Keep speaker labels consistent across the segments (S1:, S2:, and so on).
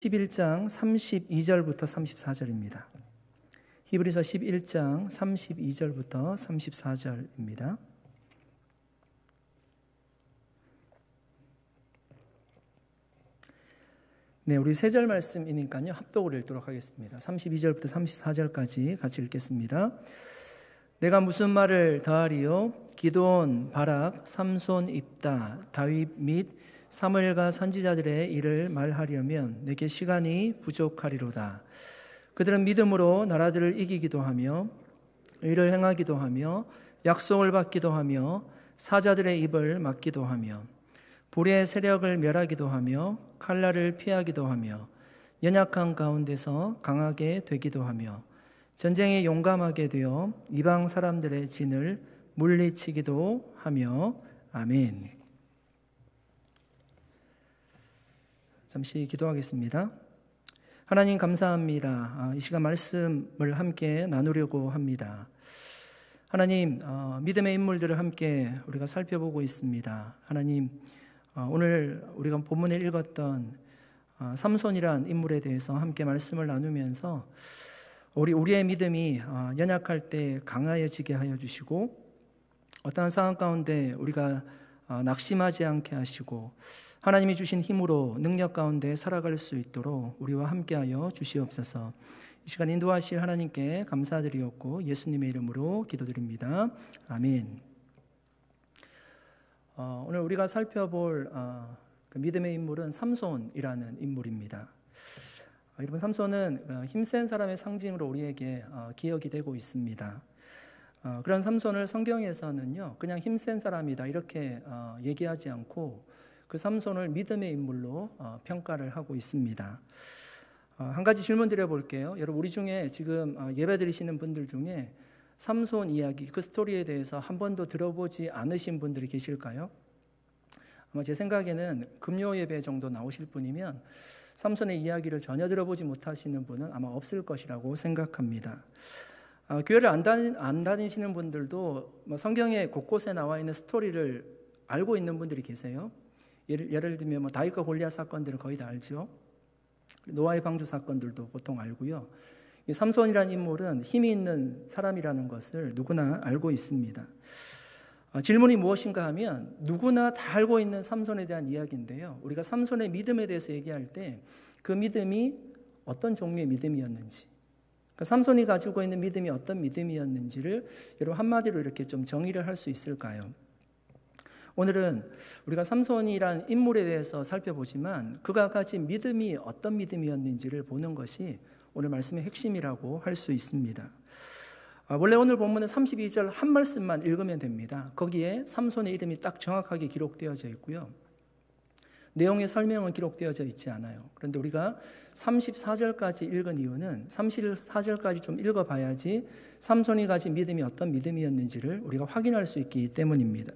S1: 11장 32절부터 34절입니다. 히브리서 11장 32절부터 34절입니다. 네, 우리 세 절 말씀이니까요. 합독을 읽도록 하겠습니다. 32절부터 34절까지 같이 읽겠습니다. 내가 무슨 말을 더하리요? 기드온, 바락, 삼손, 입다, 다윗 및 사무엘과 선지자들의 일을 말하려면 내게 시간이 부족하리로다. 그들은 믿음으로 나라들을 이기기도 하며 의를 행하기도 하며 약속을 받기도 하며 사자들의 입을 막기도 하며 불의 세력을 멸하기도 하며 칼날을 피하기도 하며 연약한 가운데서 강하게 되기도 하며 전쟁에 용감하게 되어 이방 사람들의 진을 물리치기도 하며. 아멘. 잠시 기도하겠습니다. 하나님 감사합니다. 이 시간 말씀을 함께 나누려고 합니다. 하나님, 믿음의 인물들을 함께 우리가 살펴보고 있습니다. 하나님, 오늘 우리가 본문에 읽었던 삼손이란 인물에 대해서 함께 말씀을 나누면서 우리의 믿음이 연약할 때 강하여지게 하여 주시고 어떠한 상황 가운데 우리가 낙심하지 않게 하시고 하나님이 주신 힘으로 능력 가운데 살아갈 수 있도록 우리와 함께하여 주시옵소서. 이 시간 인도하실 하나님께 감사드리옵고 예수님의 이름으로 기도드립니다. 아멘. 오늘 우리가 살펴볼 그 믿음의 인물은 삼손이라는 인물입니다. 여러분, 삼손은 힘센 사람의 상징으로 우리에게 기억이 되고 있습니다. 그런 삼손을 성경에서는요, 그냥 힘센 사람이다 이렇게 얘기하지 않고 그 삼손을 믿음의 인물로 평가를 하고 있습니다. 한 가지 질문 드려볼게요. 여러분, 우리 중에 지금 예배 드리시는 분들 중에 삼손 이야기, 그 스토리에 대해서 한 번도 들어보지 않으신 분들이 계실까요? 아마 제 생각에는 금요 예배 정도 나오실 분이면 삼손의 이야기를 전혀 들어보지 못하시는 분은 아마 없을 것이라고 생각합니다. 교회를 안 다니시는 분들도 성경에 곳곳에 나와 있는 스토리를 알고 있는 분들이 계세요. 예를 들면 다윗과 골리앗 사건들은 거의 다 알죠. 노아의 방주 사건들도 보통 알고요. 이 삼손이라는 인물은 힘이 있는 사람이라는 것을 누구나 알고 있습니다. 질문이 무엇인가 하면 누구나 다 알고 있는 삼손에 대한 이야기인데요. 우리가 삼손의 믿음에 대해서 얘기할 때 그 믿음이 어떤 종류의 믿음이었는지, 삼손이 가지고 있는 믿음이 어떤 믿음이었는지를 여러분 한마디로 이렇게 좀 정의를 할 수 있을까요? 오늘은 우리가 삼손이란 인물에 대해서 살펴보지만 그가 가진 믿음이 어떤 믿음이었는지를 보는 것이 오늘 말씀의 핵심이라고 할 수 있습니다. 원래 오늘 본문은 32절 한 말씀만 읽으면 됩니다. 거기에 삼손의 이름이 딱 정확하게 기록되어져 있고요. 내용의 설명은 기록되어져 있지 않아요. 그런데 우리가 34절까지 읽은 이유는 34절까지 좀 읽어봐야지 삼손이 가진 믿음이 어떤 믿음이었는지를 우리가 확인할 수 있기 때문입니다.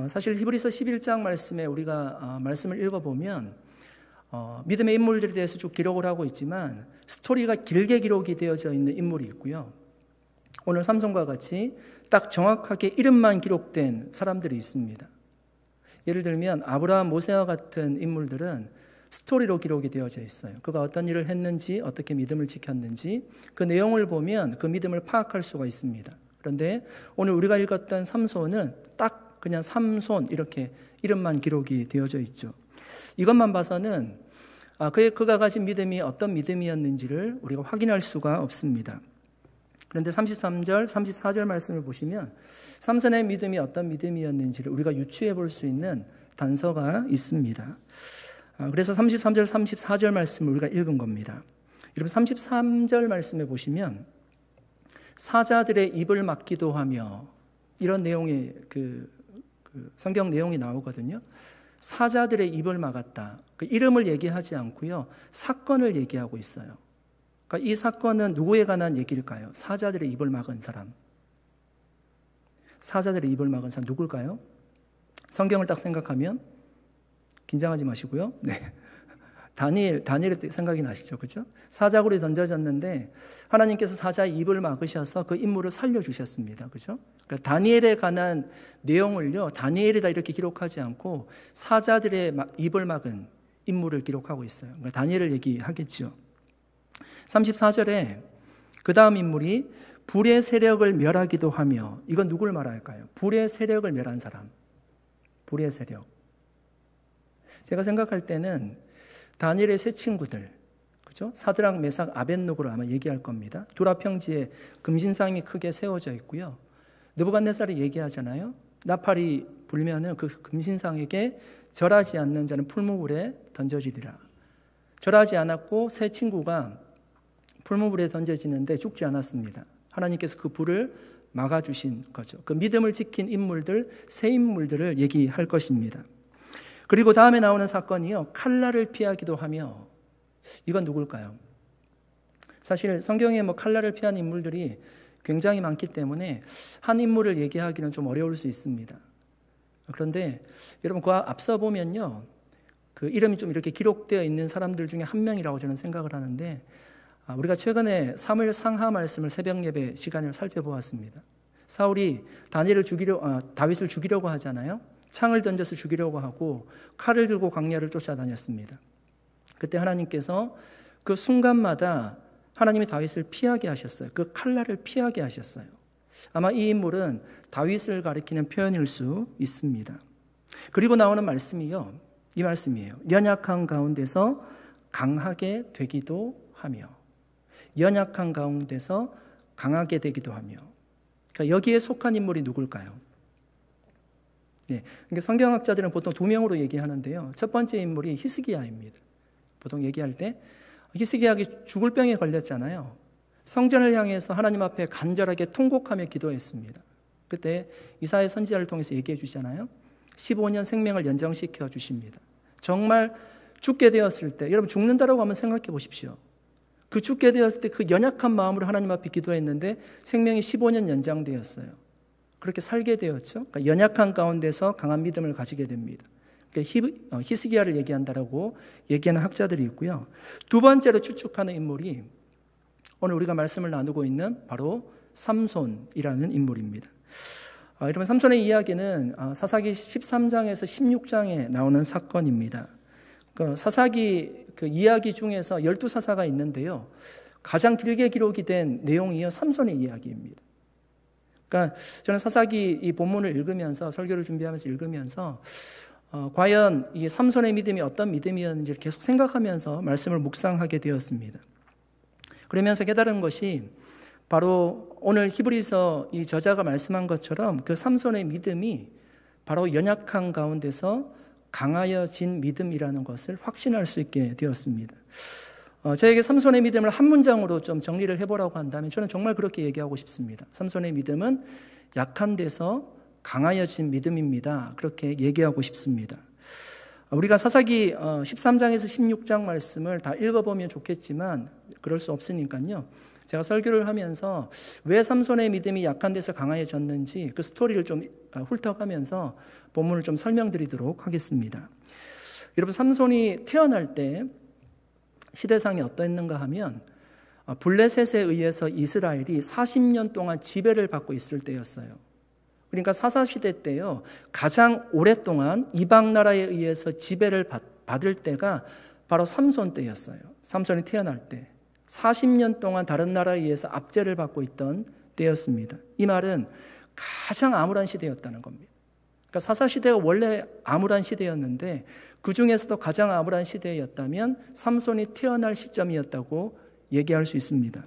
S1: 사실 히브리서 11장 말씀에 우리가 말씀을 읽어보면 믿음의 인물들에 대해서 쭉 기록을 하고 있지만 스토리가 길게 기록이 되어져 있는 인물이 있고요. 오늘 삼손과 같이 딱 정확하게 이름만 기록된 사람들이 있습니다. 예를 들면 아브라함, 모세와 같은 인물들은 스토리로 기록이 되어져 있어요. 그가 어떤 일을 했는지, 어떻게 믿음을 지켰는지 그 내용을 보면 그 믿음을 파악할 수가 있습니다. 그런데 오늘 우리가 읽었던 삼손은 딱 그냥 삼손 이렇게 이름만 기록이 되어져 있죠. 이것만 봐서는 그가 가진 믿음이 어떤 믿음이었는지를 우리가 확인할 수가 없습니다. 그런데 33절, 34절 말씀을 보시면 삼손의 믿음이 어떤 믿음이었는지를 우리가 유추해 볼 수 있는 단서가 있습니다. 그래서 33절, 34절 말씀을 우리가 읽은 겁니다. 여러분, 33절 말씀에 보시면 사자들의 입을 막기도 하며 이런 내용의 그 성경 내용이 나오거든요. 사자들의 입을 막았다. 그 이름을 얘기하지 않고요. 사건을 얘기하고 있어요. 그러니까 이 사건은 누구에 관한 얘기일까요? 사자들의 입을 막은 사람. 사자들의 입을 막은 사람 누굴까요? 성경을 딱 생각하면 긴장하지 마시고요. 네. 다니엘의 생각이 나시죠? 그죠? 사자굴이 던져졌는데 하나님께서 사자의 입을 막으셔서 그 인물을 살려주셨습니다. 그죠? 그러니까 다니엘에 관한 내용을요, 다니엘이다 이렇게 기록하지 않고 사자들의 입을 막은 인물을 기록하고 있어요. 그러니까 다니엘을 얘기하겠죠. 34절에 그 다음 인물이 불의 세력을 멸하기도 하며, 이건 누굴 말할까요? 불의 세력을 멸한 사람. 불의 세력. 제가 생각할 때는 다니엘의 세 친구들, 그죠? 사드락, 메삭, 아벳노고를 아마 얘기할 겁니다. 두라 평지에 금신상이 크게 세워져 있고요. 느부갓네살이 얘기하잖아요. 나팔이 불면은 그 금신상에게 절하지 않는 자는 풀무불에 던져지리라. 절하지 않았고 세 친구가 풀무불에 던져지는데 죽지 않았습니다. 하나님께서 그 불을 막아주신 거죠. 그 믿음을 지킨 인물들, 세 인물들을 얘기할 것입니다. 그리고 다음에 나오는 사건이요, 칼날을 피하기도 하며, 이건 누굴까요? 사실 성경에 칼날을 피한 인물들이 굉장히 많기 때문에 한 인물을 얘기하기는 좀 어려울 수 있습니다. 그런데 여러분 그 앞서 보면요, 그 이름이 좀 이렇게 기록되어 있는 사람들 중에 한 명이라고 저는 생각을 하는데, 우리가 최근에 사무엘 상하 말씀을 새벽 예배 시간을 살펴보았습니다. 사울이 다윗을 죽이려고 하잖아요. 창을 던져서 죽이려고 하고 칼을 들고 광야를 쫓아다녔습니다. 그때 하나님께서 그 순간마다 하나님이 다윗을 피하게 하셨어요. 그 칼날을 피하게 하셨어요. 아마 이 인물은 다윗을 가리키는 표현일 수 있습니다. 그리고 나오는 말씀이요, 이 말씀이에요. 연약한 가운데서 강하게 되기도 하며, 연약한 가운데서 강하게 되기도 하며. 그러니까 여기에 속한 인물이 누굴까요? 네, 그러니까 성경학자들은 보통 두 명으로 얘기하는데요. 첫 번째 인물이 히스기야입니다. 보통 얘기할 때 히스기야가 죽을 병에 걸렸잖아요. 성전을 향해서 하나님 앞에 간절하게 통곡하며 기도했습니다. 그때 이사야 선지자를 통해서 얘기해 주잖아요. 15년 생명을 연장시켜 주십니다. 정말 죽게 되었을 때, 여러분 죽는다라고 한번 생각해 보십시오. 그 죽게 되었을 때 그 연약한 마음으로 하나님 앞에 기도했는데 생명이 15년 연장되었어요. 그렇게 살게 되었죠. 그러니까 연약한 가운데서 강한 믿음을 가지게 됩니다. 그러니까 히스기야를 얘기한다라고 얘기하는 학자들이 있고요. 두 번째로 추측하는 인물이 오늘 우리가 말씀을 나누고 있는 바로 삼손이라는 인물입니다. 여러분 삼손의 이야기는 사사기 13장에서 16장에 나오는 사건입니다. 그 사사기 그 이야기 중에서 12사사가 있는데요. 가장 길게 기록이 된 내용이요, 삼손의 이야기입니다. 그러니까 저는 사사기 이 본문을 읽으면서, 설교를 준비하면서 읽으면서 과연 이 삼손의 믿음이 어떤 믿음이었는지를 계속 생각하면서 말씀을 묵상하게 되었습니다. 그러면서 깨달은 것이 바로 오늘 히브리서 이 저자가 말씀한 것처럼 그 삼손의 믿음이 바로 연약한 가운데서 강하여진 믿음이라는 것을 확신할 수 있게 되었습니다. 저에게 삼손의 믿음을 한 문장으로 좀 정리를 해보라고 한다면 저는 정말 그렇게 얘기하고 싶습니다. 삼손의 믿음은 약한 데서 강하여진 믿음입니다. 그렇게 얘기하고 싶습니다. 우리가 사사기 13장에서 16장 말씀을 다 읽어보면 좋겠지만 그럴 수 없으니까요. 제가 설교를 하면서 왜 삼손의 믿음이 약한 데서 강하여졌는지 그 스토리를 좀 훑어가면서 본문을 좀 설명드리도록 하겠습니다. 여러분 삼손이 태어날 때 시대상이 어땠는가 하면 블레셋에 의해서 이스라엘이 40년 동안 지배를 받고 있을 때였어요. 그러니까 사사시대 때요, 가장 오랫동안 이방 나라에 의해서 지배를 받을 때가 바로 삼손 때였어요. 삼손이 태어날 때 40년 동안 다른 나라에 의해서 압제를 받고 있던 때였습니다. 이 말은 가장 암울한 시대였다는 겁니다. 그러니까 사사시대가 원래 암울한 시대였는데 그 중에서도 가장 암울한 시대였다면 삼손이 태어날 시점이었다고 얘기할 수 있습니다.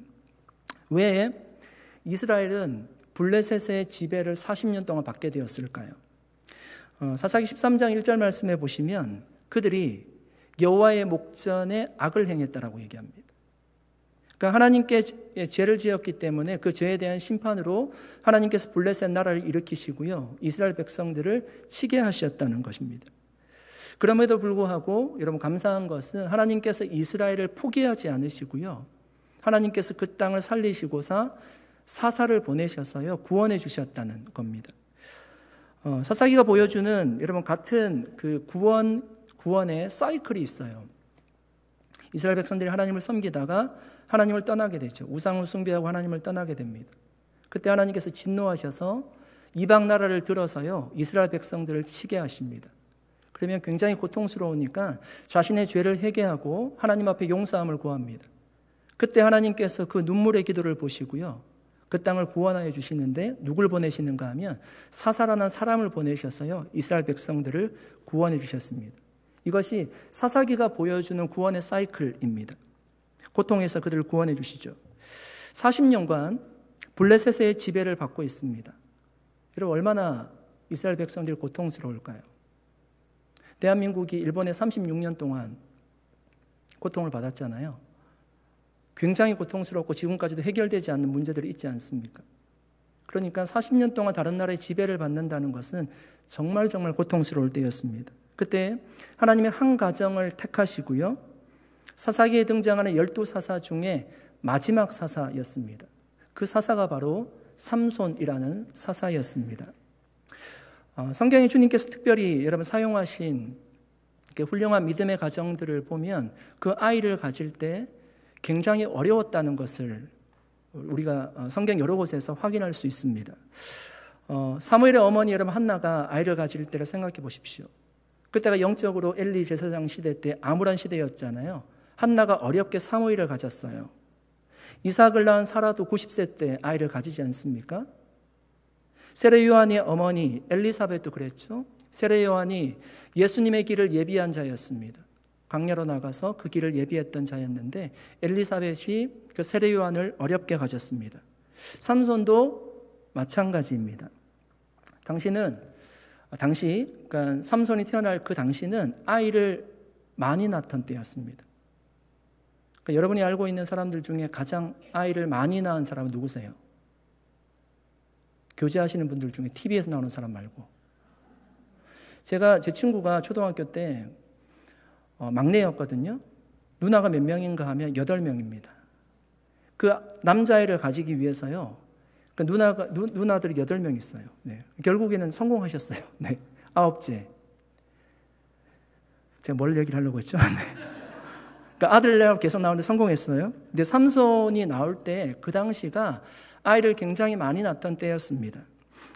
S1: 왜 이스라엘은 블레셋의 지배를 40년 동안 받게 되었을까요? 사사기 13장 1절 말씀해 보시면 그들이 여호와의 목전에 악을 행했다라고 얘기합니다. 그러니까 하나님께 죄를 지었기 때문에 그 죄에 대한 심판으로 하나님께서 블레셋 나라를 일으키시고요, 이스라엘 백성들을 치게 하셨다는 것입니다. 그럼에도 불구하고 여러분 감사한 것은 하나님께서 이스라엘을 포기하지 않으시고요, 하나님께서 그 땅을 살리시고사 사사를 보내셔서요 구원해 주셨다는 겁니다. 사사기가 보여주는 여러분 같은 그 구원의 사이클이 있어요. 이스라엘 백성들이 하나님을 섬기다가 하나님을 떠나게 되죠. 우상을 숭배하고 하나님을 떠나게 됩니다. 그때 하나님께서 진노하셔서 이방 나라를 들어서요 이스라엘 백성들을 치게 하십니다. 그러면 굉장히 고통스러우니까 자신의 죄를 회개하고 하나님 앞에 용서함을 구합니다. 그때 하나님께서 그 눈물의 기도를 보시고요, 그 땅을 구원하여 주시는데 누굴 보내시는가 하면 사사라는 사람을 보내셔서요, 이스라엘 백성들을 구원해 주셨습니다. 이것이 사사기가 보여주는 구원의 사이클입니다. 고통에서 그들을 구원해 주시죠. 40년간 블레셋의 지배를 받고 있습니다. 여러분, 얼마나 이스라엘 백성들이 고통스러울까요? 대한민국이 일본에 36년 동안 고통을 받았잖아요. 굉장히 고통스럽고 지금까지도 해결되지 않는 문제들이 있지 않습니까? 그러니까 40년 동안 다른 나라의 지배를 받는다는 것은 정말 고통스러울 때였습니다. 그때 하나님의 한 가정을 택하시고요, 사사기에 등장하는 12사사 중에 마지막 사사였습니다. 그 사사가 바로 삼손이라는 사사였습니다. 성경에 주님께서 특별히 여러분 사용하신 훌륭한 믿음의 가정들을 보면 그 아이를 가질 때 굉장히 어려웠다는 것을 우리가 성경 여러 곳에서 확인할 수 있습니다. 사무엘의 어머니 여러분 한나가 아이를 가질 때를 생각해 보십시오. 그때가 영적으로 엘리 제사장 시대 때 암울한 시대였잖아요. 한나가 어렵게 사무엘을 가졌어요. 이삭을 낳은 사라도 90세 때 아이를 가지지 않습니까? 세례 요한의 어머니 엘리사벳도 그랬죠. 세례 요한이 예수님의 길을 예비한 자였습니다. 광야로 나가서 그 길을 예비했던 자였는데 엘리사벳이 그 세례 요한을 어렵게 가졌습니다. 삼손도 마찬가지입니다. 그러니까 삼손이 태어날 그 당시는 아이를 많이 낳던 때였습니다. 그러니까 여러분이 알고 있는 사람들 중에 가장 아이를 많이 낳은 사람은 누구세요? 교제하시는 분들 중에 TV에서 나오는 사람 말고. 제 친구가 초등학교 때 막내였거든요. 누나가 몇 명인가 하면 8명입니다. 그 남자아이를 가지기 위해서요, 그 누나들이 8명 있어요. 네. 결국에는 성공하셨어요. 네. 9째. 제가 뭘 얘기를 하려고 했죠? 네. 그러니까 아들내가 계속 나오는데 성공했어요. 근데 삼손이 나올 때 그 당시가 아이를 굉장히 많이 낳던 때였습니다.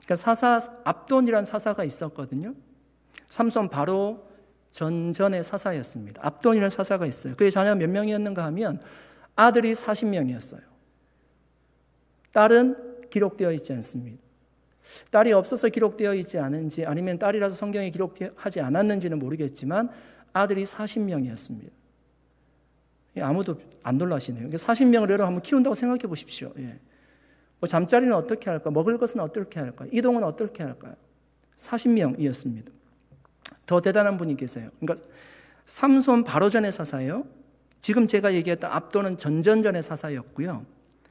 S1: 그러니까 압돈이라는 사사가 있었거든요. 삼손 바로 전전의 사사였습니다. 압돈이라는 사사가 있어요. 그의 자녀가 몇 명이었는가 하면 아들이 40명이었어요. 딸은 기록되어 있지 않습니다. 딸이 없어서 기록되어 있지 않은지 아니면 딸이라서 성경에 기록하지 않았는지는 모르겠지만 아들이 40명이었습니다. 아무도 안 놀라시네요. 40명을 여러분 한번 키운다고 생각해 보십시오. 예. 잠자리는 어떻게 할까? 먹을 것은 어떻게 할까? 이동은 어떻게 할까요? 40명이었습니다. 더 대단한 분이 계세요. 그러니까 삼손 바로 전의 사사예요. 지금 제가 얘기했던 압돈은 전전전의 사사였고요.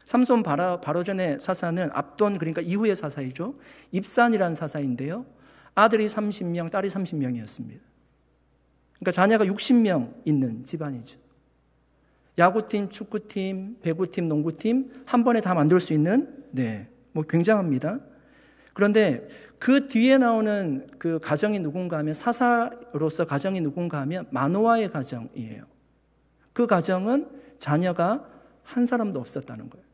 S1: 삼손 바로 전의 사사는 압돈, 그러니까 이후의 사사이죠. 입산이라는 사사인데요. 아들이 30명, 딸이 30명이었습니다. 그러니까 자녀가 60명 있는 집안이죠. 야구팀, 축구팀, 배구팀, 농구팀 한 번에 다 만들 수 있는, 굉장합니다. 그런데 그 뒤에 나오는 그 가정이 누군가 하면, 사사로서 가정이 누군가 하면 마노아의 가정이에요. 그 가정은 자녀가 한 사람도 없었다는 거예요.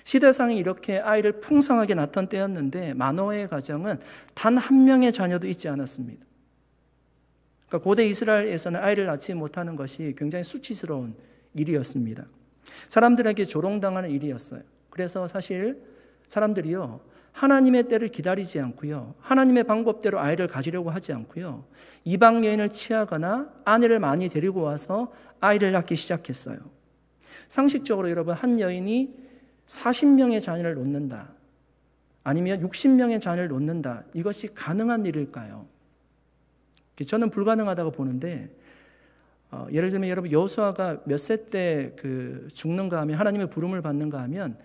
S1: 시대상이 이렇게 아이를 풍성하게 낳던 때였는데 마노아의 가정은 단 한 명의 자녀도 있지 않았습니다. 그러니까 고대 이스라엘에서는 아이를 낳지 못하는 것이 굉장히 수치스러운 일이었습니다. 사람들에게 조롱당하는 일이었어요. 그래서 사실 사람들이요, 하나님의 때를 기다리지 않고요, 하나님의 방법대로 아이를 가지려고 하지 않고요, 이방 여인을 취하거나 아내를 많이 데리고 와서 아이를 낳기 시작했어요. 상식적으로 여러분, 한 여인이 40명의 자녀를 놓는다, 아니면 60명의 자녀를 놓는다, 이것이 가능한 일일까요? 저는 불가능하다고 보는데, 예를 들면 여러분, 여호수아가 몇 세 때 죽는가 하면, 하나님의 부름을 받는가 하면,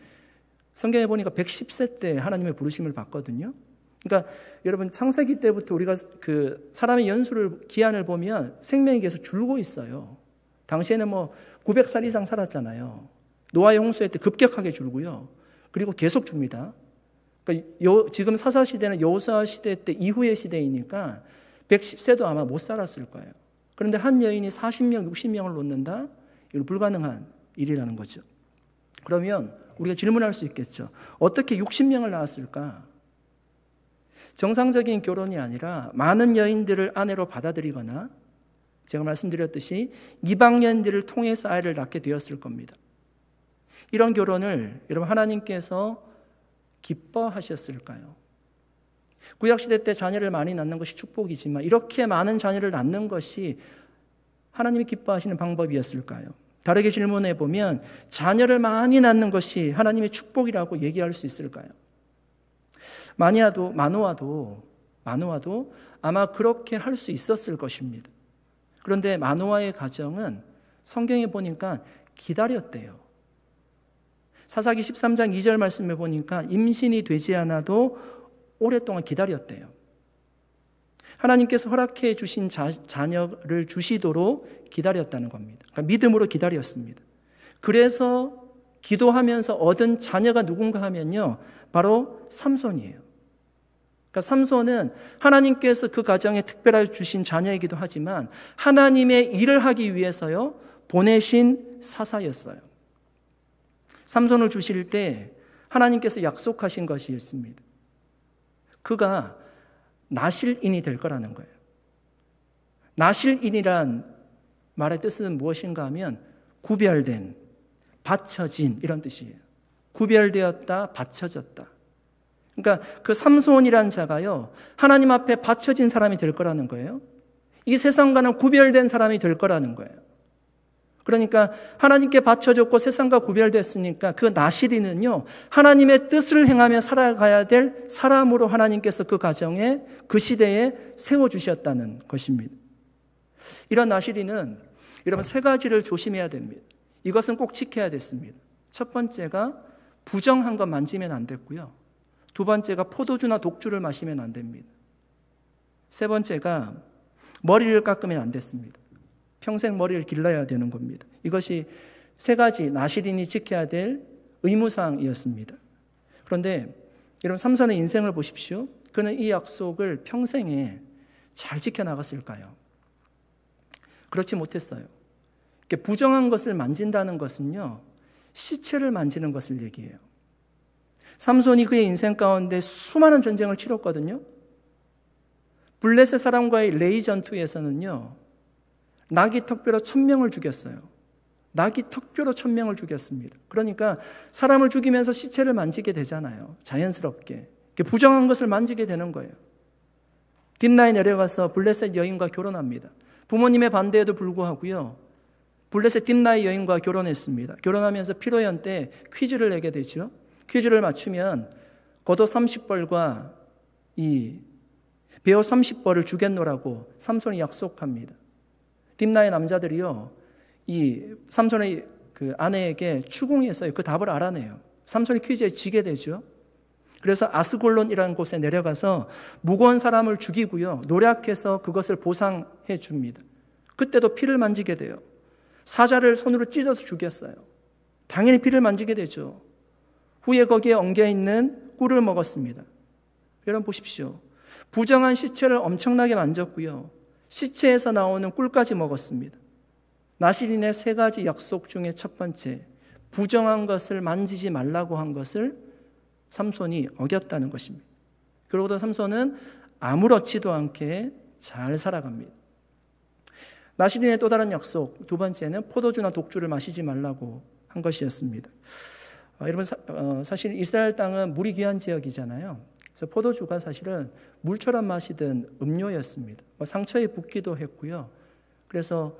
S1: 성경에 보니까 110세 때 하나님의 부르심을 받거든요. 그러니까 여러분, 창세기 때부터 우리가 그 사람의 기한을 보면 생명이 계속 줄고 있어요. 당시에는 900살 이상 살았잖아요. 노아의 홍수에 때 급격하게 줄고요. 그리고 계속 줍니다. 그러니까 지금 사사 시대는 여호수아 시대 때 이후의 시대이니까 110세도 아마 못 살았을 거예요. 그런데 한 여인이 40명, 60명을 놓는다? 이건 불가능한 일이라는 거죠. 그러면 우리가 질문할 수 있겠죠. 어떻게 60명을 낳았을까? 정상적인 결혼이 아니라 많은 여인들을 아내로 받아들이거나 제가 말씀드렸듯이 이방 여인들을 통해서 아이를 낳게 되었을 겁니다. 이런 결혼을 여러분 하나님께서 기뻐하셨을까요? 구약시대 때 자녀를 많이 낳는 것이 축복이지만 이렇게 많은 자녀를 낳는 것이 하나님이 기뻐하시는 방법이었을까요? 다르게 질문해 보면 자녀를 많이 낳는 것이 하나님의 축복이라고 얘기할 수 있을까요? 마노아도 아마 그렇게 할 수 있었을 것입니다. 그런데 마노아의 가정은 성경에 보니까 기다렸대요. 사사기 13장 2절 말씀에 보니까 임신이 되지 않아도 오랫동안 기다렸대요. 하나님께서 허락해 주신 자녀를 주시도록 기다렸다는 겁니다. 그러니까 믿음으로 기다렸습니다. 그래서 기도하면서 얻은 자녀가 누군가 하면요, 바로 삼손이에요. 그러니까 삼손은 하나님께서 그 가정에 특별하게 주신 자녀이기도 하지만 하나님의 일을 하기 위해서요 보내신 사사였어요. 삼손을 주실 때 하나님께서 약속하신 것이 있습니다. 그가 나실인이 될 거라는 거예요. 나실인이란 말의 뜻은 무엇인가 하면 구별된, 바쳐진 이런 뜻이에요. 구별되었다, 바쳐졌다. 그러니까 그 삼손이란 자가요 하나님 앞에 바쳐진 사람이 될 거라는 거예요. 이 세상과는 구별된 사람이 될 거라는 거예요. 그러니까 하나님께 바쳐졌고 세상과 구별됐으니까 그 나실이는요 하나님의 뜻을 행하며 살아가야 될 사람으로 하나님께서 그 가정에 그 시대에 세워주셨다는 것입니다. 이런 나실이는 여러분 세 가지를 조심해야 됩니다. 이것은 꼭 지켜야 됐습니다. 첫 번째가 부정한 것 만지면 안 됐고요. 두 번째가 포도주나 독주를 마시면 안 됩니다. 세 번째가 머리를 깎으면 안 됐습니다. 평생 머리를 길러야 되는 겁니다. 이것이 세 가지 나실인이 지켜야 될 의무사항이었습니다. 그런데 여러분 삼손의 인생을 보십시오. 그는 이 약속을 평생에 잘 지켜나갔을까요? 그렇지 못했어요. 부정한 것을 만진다는 것은요 시체를 만지는 것을 얘기해요. 삼손이 그의 인생 가운데 수많은 전쟁을 치렀거든요. 블레셋 사람과의 레이 전투에서는요 나귀 턱뼈로 1000명을 죽였어요. 나귀 턱뼈로 1000명을 죽였습니다. 그러니까 사람을 죽이면서 시체를 만지게 되잖아요. 자연스럽게 부정한 것을 만지게 되는 거예요. 딥나에 내려가서 블레셋 여인과 결혼합니다. 부모님의 반대에도 불구하고요 블레셋 딥나의 여인과 결혼했습니다. 결혼하면서 피로연 때 퀴즈를 내게 되죠. 퀴즈를 맞추면 겉옷 30벌과 이 베어 30벌을 주겠노라고 삼손이 약속합니다. 딥나의 남자들이요 이 삼손의 그 아내에게 추궁해서 그 답을 알아내요. 삼손이 퀴즈에 지게 되죠. 그래서 아스골론이라는 곳에 내려가서 무거운 사람을 죽이고요 노력해서 그것을 보상해 줍니다. 그때도 피를 만지게 돼요. 사자를 손으로 찢어서 죽였어요. 당연히 피를 만지게 되죠. 후에 거기에 엉겨있는 꿀을 먹었습니다. 여러분 보십시오. 부정한 시체를 엄청나게 만졌고요 시체에서 나오는 꿀까지 먹었습니다. 나실인의 세 가지 약속 중에 첫 번째, 부정한 것을 만지지 말라고 한 것을 삼손이 어겼다는 것입니다. 그러고도 삼손은 아무렇지도 않게 잘 살아갑니다. 나실인의 또 다른 약속, 두 번째는 포도주나 독주를 마시지 말라고 한 것이었습니다. 여러분 사실 이스라엘 땅은 물이 귀한 지역이잖아요. 그래서 포도주가 사실은 물처럼 마시던 음료였습니다. 상처에 붓기도 했고요. 그래서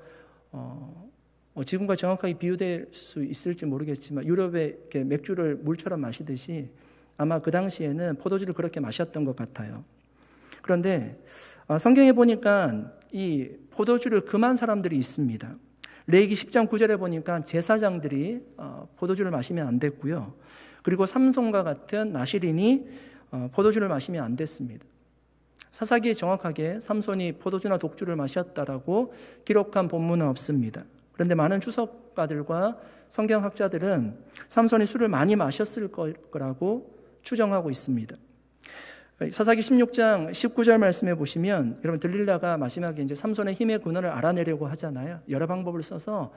S1: 지금과 정확하게 비유될 수 있을지 모르겠지만 유럽의 맥주를 물처럼 마시듯이 아마 그 당시에는 포도주를 그렇게 마셨던 것 같아요. 그런데 성경에 보니까 이 포도주를 금한 사람들이 있습니다. 레위기 10장 9절에 보니까 제사장들이 포도주를 마시면 안 됐고요. 그리고 삼손과 같은 나실인이 포도주를 마시면 안 됐습니다. 사사기에 정확하게 삼손이 포도주나 독주를 마셨다라고 기록한 본문은 없습니다. 그런데 많은 추석가들과 성경학자들은 삼손이 술을 많이 마셨을 거라고 추정하고 있습니다. 사사기 16장 19절 말씀에 보시면 여러분 들릴라가 마지막에 이제 삼손의 힘의 근원을 알아내려고 하잖아요. 여러 방법을 써서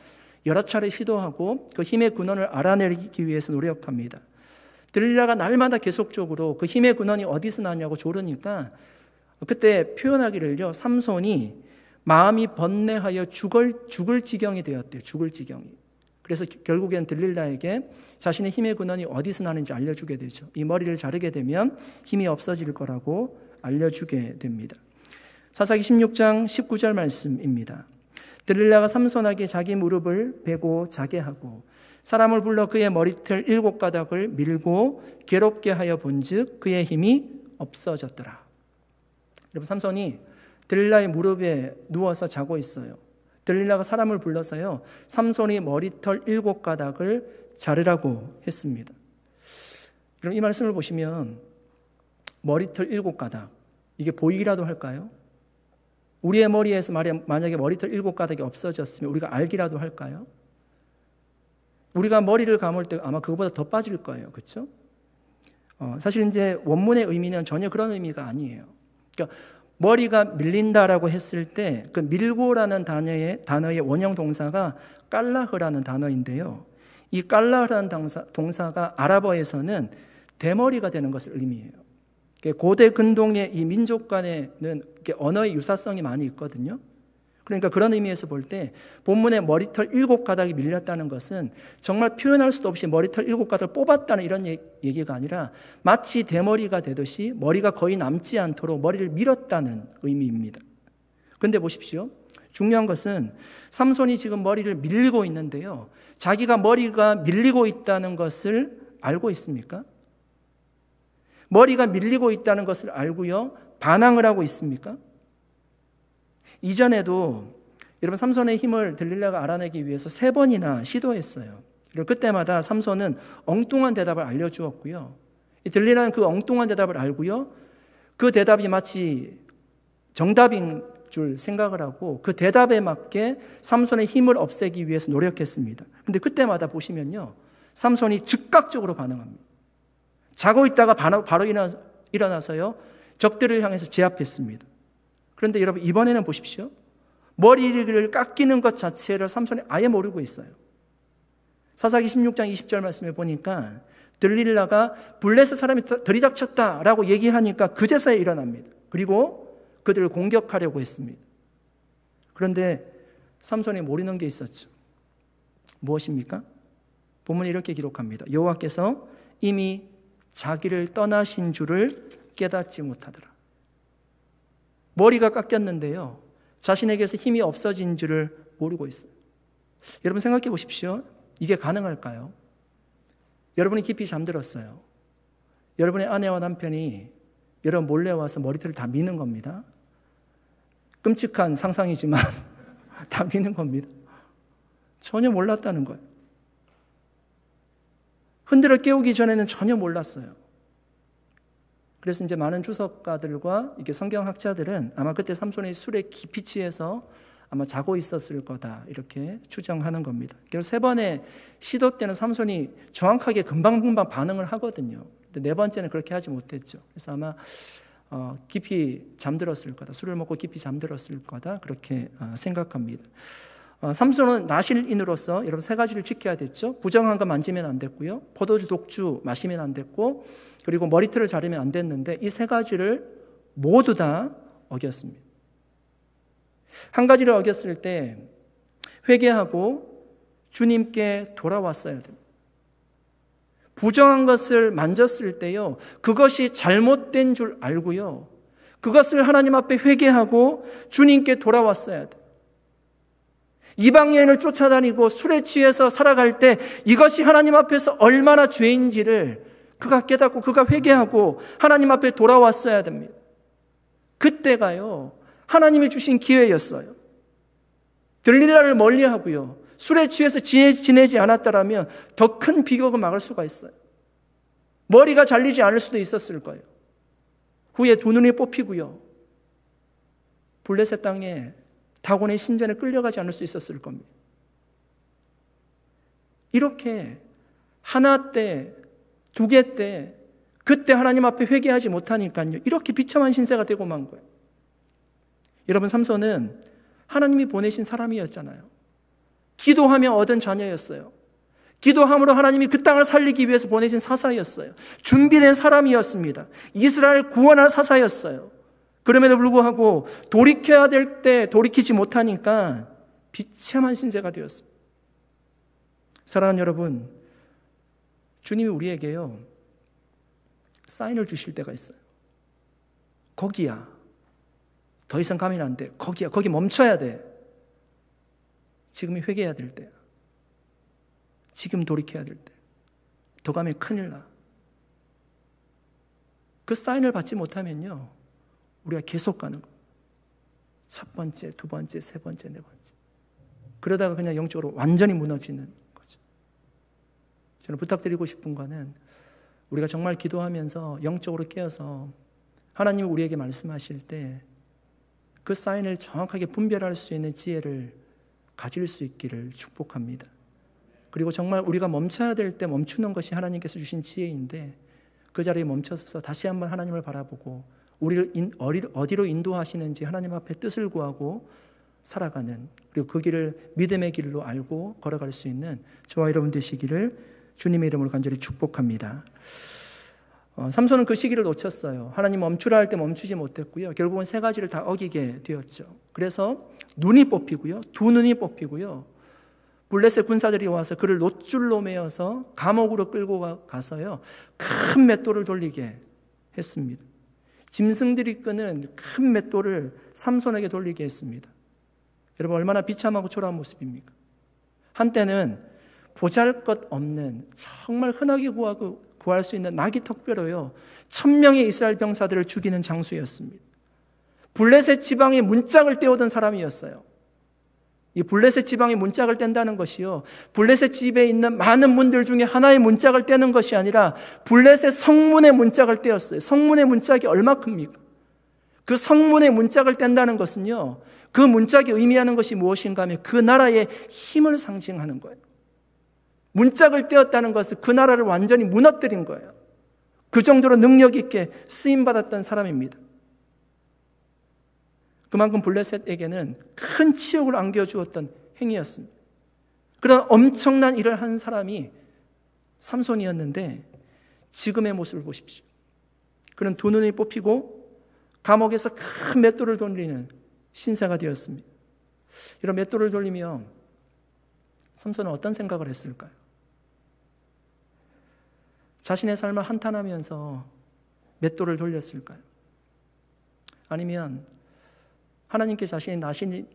S1: 여러 차례 시도하고 그 힘의 근원을 알아내기 위해서 노력합니다. 들릴라가 날마다 계속적으로 그 힘의 근원이 어디서 나냐고 조르니까 그때 표현하기를요, 삼손이 마음이 번뇌하여 죽을 지경이 되었대요. 죽을 지경이. 그래서 결국엔 들릴라에게 자신의 힘의 근원이 어디서 나는지 알려주게 되죠. 이 머리를 자르게 되면 힘이 없어질 거라고 알려주게 됩니다. 사사기 16장 19절 말씀입니다. 들릴라가 삼손에게 자기 무릎을 베고 자게 하고 사람을 불러 그의 머리털 7가닥을 밀고 괴롭게 하여 본즉 그의 힘이 없어졌더라. 여러분, 삼손이 들릴라의 무릎에 누워서 자고 있어요. 들릴라가 사람을 불러서요, 삼손이 머리털 7가닥을 자르라고 했습니다. 그럼 이 말씀을 보시면 머리털 7가닥, 이게 보이기라도 할까요? 우리의 머리에서 만약에 머리털 7가닥이 없어졌으면 우리가 알기라도 할까요? 우리가 머리를 감을 때 아마 그거보다 더 빠질 거예요. 그렇죠? 사실 이제 원문의 의미는 전혀 그런 의미가 아니에요. 그러니까 머리가 밀린다라고 했을 때 그 밀고라는 단어의 원형 동사가 깔라흐라는 단어인데요. 이 깔라흐라는 동사가 아랍어에서는 대머리가 되는 것을 의미해요. 고대 근동의 이 민족 간에는 언어의 유사성이 많이 있거든요. 그러니까 그런 의미에서 볼 때 본문에 머리털 7가닥이 밀렸다는 것은 정말 표현할 수도 없이 머리털 7가닥을 뽑았다는 이런 얘기가 아니라 마치 대머리가 되듯이 머리가 거의 남지 않도록 머리를 밀었다는 의미입니다. 그런데 보십시오. 중요한 것은 삼손이 지금 머리를 밀리고 있는데요, 자기가 머리가 밀리고 있다는 것을 알고 있습니까? 머리가 밀리고 있다는 것을 알고요, 반항을 하고 있습니까? 이전에도 여러분, 삼손의 힘을 들릴라가 알아내기 위해서 3번이나 시도했어요. 그리고 그때마다 삼손은 엉뚱한 대답을 알려주었고요, 들릴라는 그 엉뚱한 대답을 알고요, 그 대답이 마치 정답인 줄 생각을 하고 그 대답에 맞게 삼손의 힘을 없애기 위해서 노력했습니다. 그런데 그때마다 보시면요, 삼손이 즉각적으로 반응합니다. 자고 있다가 바로 일어나서요, 적들을 향해서 제압했습니다. 그런데 여러분, 이번에는 보십시오. 머리를 깎이는 것 자체를 삼손이 아예 모르고 있어요. 사사기 16장 20절 말씀에 보니까 들릴라가 블레셋 사람이 들이닥쳤다라고 얘기하니까 그제서야 일어납니다. 그리고 그들을 공격하려고 했습니다. 그런데 삼손이 모르는 게 있었죠. 무엇입니까? 본문이 이렇게 기록합니다. 여호와께서 이미 자기를 떠나신 줄을 깨닫지 못하더라. 머리가 깎였는데요, 자신에게서 힘이 없어진 줄을 모르고 있어요. 여러분, 생각해 보십시오. 이게 가능할까요? 여러분이 깊이 잠들었어요. 여러분의 아내와 남편이 여러분 몰래 와서 머리털을 다 미는 겁니다. 끔찍한 상상이지만 다 미는 겁니다. 전혀 몰랐다는 거예요. 흔들어 깨우기 전에는 전혀 몰랐어요. 그래서 이제 많은 주석가들과 이게 성경학자들은 아마 그때 삼손이 술에 깊이 취해서 아마 자고 있었을 거다, 이렇게 추정하는 겁니다. 그래서 3번의 시도 때는 삼손이 정확하게 금방금방 반응을 하거든요. 근데 4번째는 그렇게 하지 못했죠. 그래서 아마 깊이 잠들었을 거다, 술을 먹고 깊이 잠들었을 거다, 그렇게 생각합니다. 삼손은 나실인으로서 여러분 3가지를 지켜야 됐죠. 부정한 거 만지면 안 됐고요, 포도주, 독주 마시면 안 됐고, 그리고 머리털을 자르면 안 됐는데 이 3가지를 모두 다 어겼습니다. 한 가지를 어겼을 때 회개하고 주님께 돌아왔어야 됩니다. 부정한 것을 만졌을 때요, 그것이 잘못된 줄 알고요, 그것을 하나님 앞에 회개하고 주님께 돌아왔어야 돼요. 이방 여인을 쫓아다니고 술에 취해서 살아갈 때 이것이 하나님 앞에서 얼마나 죄인지를 그가 깨닫고 그가 회개하고 하나님 앞에 돌아왔어야 됩니다. 그때가요, 하나님이 주신 기회였어요. 들릴라를 멀리하고요, 술에 취해서 지내지 않았다라면 더 큰 비극을 막을 수가 있어요. 머리가 잘리지 않을 수도 있었을 거예요. 후에 2눈이 뽑히고요, 블레셋 땅에 다곤의 신전에 끌려가지 않을 수 있었을 겁니다. 이렇게 하나 때, 2개 때, 그때 하나님 앞에 회개하지 못하니까요, 이렇게 비참한 신세가 되고 만 거예요. 여러분, 삼손은 하나님이 보내신 사람이었잖아요. 기도하며 얻은 자녀였어요. 기도함으로 하나님이 그 땅을 살리기 위해서 보내신 사사였어요. 준비된 사람이었습니다. 이스라엘 구원할 사사였어요. 그럼에도 불구하고 돌이켜야 될 때 돌이키지 못하니까 비참한 신세가 되었습니다. 사랑하는 여러분, 주님이 우리에게요 사인을 주실 때가 있어요. 거기야. 더 이상 가면 안 돼. 거기야. 거기 멈춰야 돼. 지금이 회개해야 될 때야. 지금 돌이켜야 될 때. 더 가면 큰일 나. 그 사인을 받지 못하면요 우리가 계속 가는 거예요. 첫 번째, 두 번째, 세 번째, 네 번째. 그러다가 그냥 영적으로 완전히 무너지는 거죠. 저는 부탁드리고 싶은 거는 우리가 정말 기도하면서 영적으로 깨어서 하나님이 우리에게 말씀하실 때 그 사인을 정확하게 분별할 수 있는 지혜를 가질 수 있기를 축복합니다. 그리고 정말 우리가 멈춰야 될 때 멈추는 것이 하나님께서 주신 지혜인데 그 자리에 멈춰서서 다시 한번 하나님을 바라보고 우리를 어디로 인도하시는지 하나님 앞에 뜻을 구하고 살아가는, 그리고 그 길을 믿음의 길로 알고 걸어갈 수 있는 저와 여러분 되시기를 주님의 이름으로 간절히 축복합니다. 삼손은 그 시기를 놓쳤어요. 하나님 멈추라 할 때 멈추지 못했고요. 결국은 세 가지를 다 어기게 되었죠. 그래서 눈이 뽑히고요, 두 눈이 뽑히고요, 블레셋 군사들이 와서 그를 놋줄로 매어서 감옥으로 끌고 가서요 큰 맷돌을 돌리게 했습니다. 짐승들이 끄는 큰 맷돌을 삼손에게 돌리게 했습니다. 여러분, 얼마나 비참하고 초라한 모습입니까? 한때는 보잘것없는 정말 흔하게 구할 수 있는 나귀 턱뼈로요 1000명의 이스라엘 병사들을 죽이는 장수였습니다. 블레셋 지방에 문짝을 떼오던 사람이었어요. 이 블레셋 지방에 문짝을 뗀다는 것이요 블레셋 집에 있는 많은 문들 중에 하나의 문짝을 떼는 것이 아니라 블레셋 성문의 문짝을 떼었어요. 성문의 문짝이 얼마큼입니까? 그 성문의 문짝을 뗀다는 것은요 그 문짝이 의미하는 것이 무엇인가 하면 그 나라의 힘을 상징하는 거예요. 문짝을 떼었다는 것은 그 나라를 완전히 무너뜨린 거예요. 그 정도로 능력 있게 쓰임받았던 사람입니다. 그만큼 블레셋에게는 큰 치욕을 안겨주었던 행위였습니다. 그런 엄청난 일을 한 사람이 삼손이었는데 지금의 모습을 보십시오. 그는 두 눈이 뽑히고 감옥에서 큰 맷돌을 돌리는 신세가 되었습니다. 이런 맷돌을 돌리며 삼손은 어떤 생각을 했을까요? 자신의 삶을 한탄하면서 맷돌을 돌렸을까요? 아니면 하나님께 자신이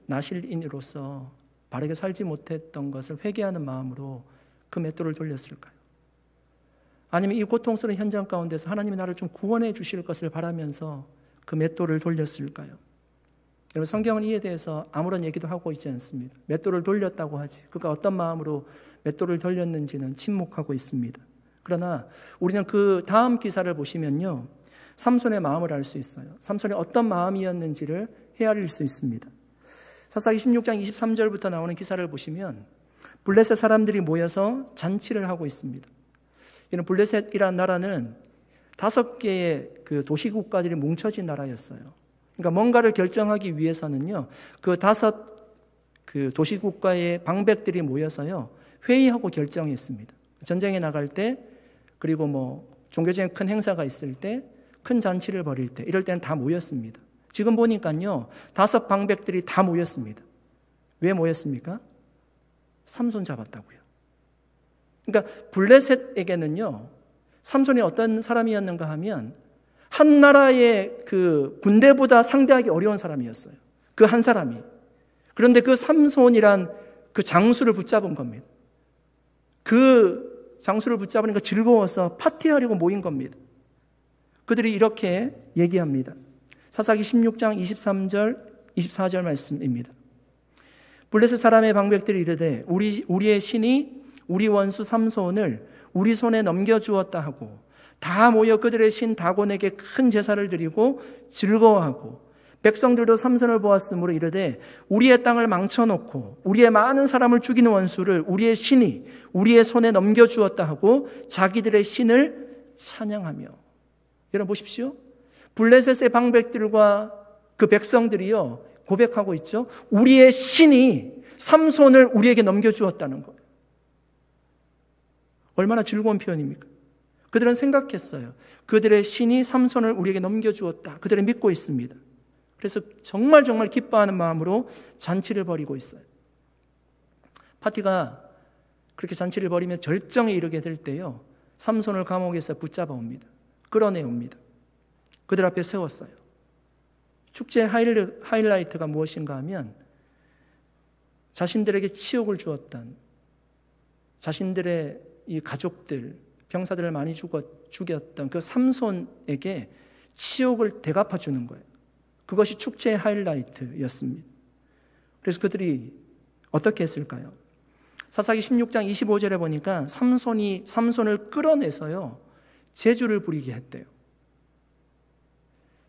S1: 나실인으로서 바르게 살지 못했던 것을 회개하는 마음으로 그 맷돌을 돌렸을까요? 아니면 이 고통스러운 현장 가운데서 하나님이 나를 좀 구원해 주실 것을 바라면서 그 맷돌을 돌렸을까요? 여러분, 성경은 이에 대해서 아무런 얘기도 하고 있지 않습니다. 맷돌을 돌렸다고 하지 그가 어떤 마음으로 맷돌을 돌렸는지는 침묵하고 있습니다. 그러나 우리는 그 다음 기사를 보시면요 삼손의 마음을 알 수 있어요. 삼손이 어떤 마음이었는지를 헤아릴 수 있습니다. 사사기 16장 23절부터 나오는 기사를 보시면 블레셋 사람들이 모여서 잔치를 하고 있습니다. 이런 블레셋이라는 나라는 5개의 그 도시국가들이 뭉쳐진 나라였어요. 그러니까 뭔가를 결정하기 위해서는요 그 5 도시국가의 방백들이 모여서요 회의하고 결정했습니다. 전쟁에 나갈 때, 그리고 종교적인 큰 행사가 있을 때, 큰 잔치를 벌일 때, 이럴 때는 다 모였습니다. 지금 보니까요 5 방백들이 다 모였습니다. 왜 모였습니까? 삼손 잡았다고요. 그러니까 블레셋에게는요 삼손이 어떤 사람이었는가 하면 한 나라의 그 군대보다 상대하기 어려운 사람이었어요. 그 한 사람이. 그런데 그 삼손이란 그 장수를 붙잡은 겁니다. 그 장수를 붙잡으니까 즐거워서 파티하려고 모인 겁니다. 그들이 이렇게 얘기합니다. 사사기 16장 23절 24절 말씀입니다. 블레셋 사람의 방백들이 이르되 우리의 신이 우리 원수 삼손을 우리 손에 넘겨주었다 하고 다 모여 그들의 신 다곤에게 큰 제사를 드리고 즐거워하고 백성들도 삼손을 보았으므로 이르되 우리의 땅을 망쳐놓고 우리의 많은 사람을 죽이는 원수를 우리의 신이 우리의 손에 넘겨주었다 하고 자기들의 신을 찬양하며. 여러분 보십시오. 블레셋의 방백들과 그 백성들이요 고백하고 있죠. 우리의 신이 삼손을 우리에게 넘겨주었다는 거예요. 얼마나 즐거운 표현입니까? 그들은 생각했어요. 그들의 신이 삼손을 우리에게 넘겨주었다. 그들은 믿고 있습니다. 그래서 정말 기뻐하는 마음으로 잔치를 벌이고 있어요. 파티가 그렇게 잔치를 벌이며 절정에 이르게 될 때요, 삼손을 감옥에서 붙잡아 옵니다. 끌어내옵니다. 그들 앞에 세웠어요. 축제의 하이라이트가 무엇인가 하면 자신들에게 치욕을 주었던, 자신들의 이 가족들, 병사들을 많이 죽였던 그 삼손에게 치욕을 대갚아 주는 거예요. 그것이 축제의 하이라이트였습니다. 그래서 그들이 어떻게 했을까요? 사사기 16장 25절에 보니까 삼손을 끌어내서요, 제주를 부리게 했대요.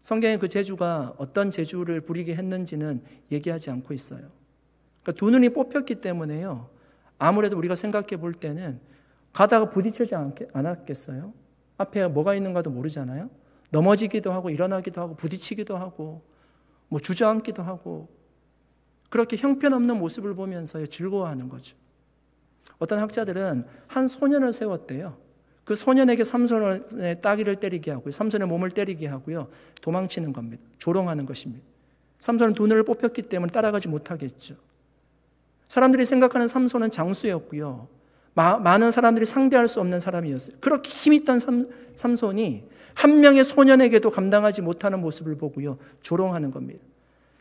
S1: 성경에 그 제주가 어떤 제주를 부리게 했는지는 얘기하지 않고 있어요. 그러니까 두 눈이 뽑혔기 때문에요, 아무래도 우리가 생각해 볼 때는 가다가 부딪히지 않았겠어요? 앞에 뭐가 있는가도 모르잖아요. 넘어지기도 하고 일어나기도 하고 부딪히기도 하고 뭐 주저앉기도 하고, 그렇게 형편없는 모습을 보면서 즐거워하는 거죠. 어떤 학자들은 한 소년을 세웠대요. 그 소년에게 삼손의 따귀를 때리게 하고요, 삼손의 몸을 때리게 하고요, 도망치는 겁니다. 조롱하는 것입니다. 삼손은 두 눈을 뽑혔기 때문에 따라가지 못하겠죠. 사람들이 생각하는 삼손은 장수였고요, 많은 사람들이 상대할 수 없는 사람이었어요. 그렇게 힘있던 삼손이 한 명의 소년에게도 감당하지 못하는 모습을 보고요, 조롱하는 겁니다.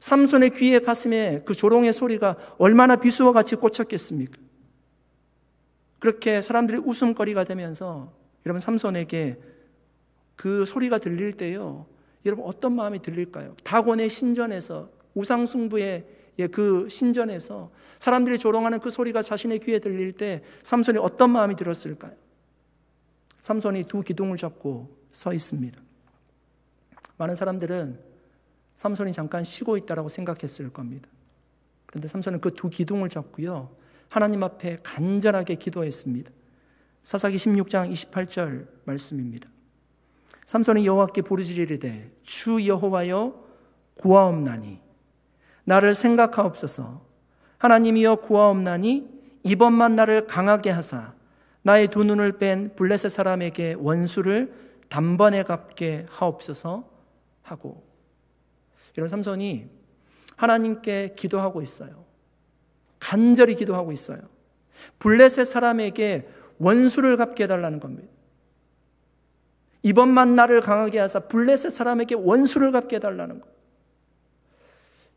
S1: 삼손의 귀에 가슴에 그 조롱의 소리가 얼마나 비수와 같이 꽂혔겠습니까? 그렇게 사람들이 웃음거리가 되면서 여러분, 삼손에게 그 소리가 들릴 때요, 여러분 어떤 마음이 들릴까요? 다곤의 신전에서, 우상숭배의 그 신전에서 사람들이 조롱하는 그 소리가 자신의 귀에 들릴 때 삼손이 어떤 마음이 들었을까요? 삼손이 두 기둥을 잡고 서 있습니다. 많은 사람들은 삼손이 잠깐 쉬고 있다고 생각했을 겁니다. 그런데 삼손은 그 두 기둥을 잡고요, 하나님 앞에 간절하게 기도했습니다. 사사기 16장 28절 말씀입니다. 삼손이 여호와께 부르짖으리되 주 여호와여 구하옵나니 나를 생각하옵소서. 하나님이여 구하옵나니 이번만 나를 강하게 하사 나의 두 눈을 뺀 블레셋 사람에게 원수를 단번에 갚게 하옵소서 하고. 이런 삼손이 하나님께 기도하고 있어요. 간절히 기도하고 있어요. 블레셋 사람에게 원수를 갚게 해달라는 겁니다. 이번만 나를 강하게 하사 블레셋 사람에게 원수를 갚게 해달라는 것.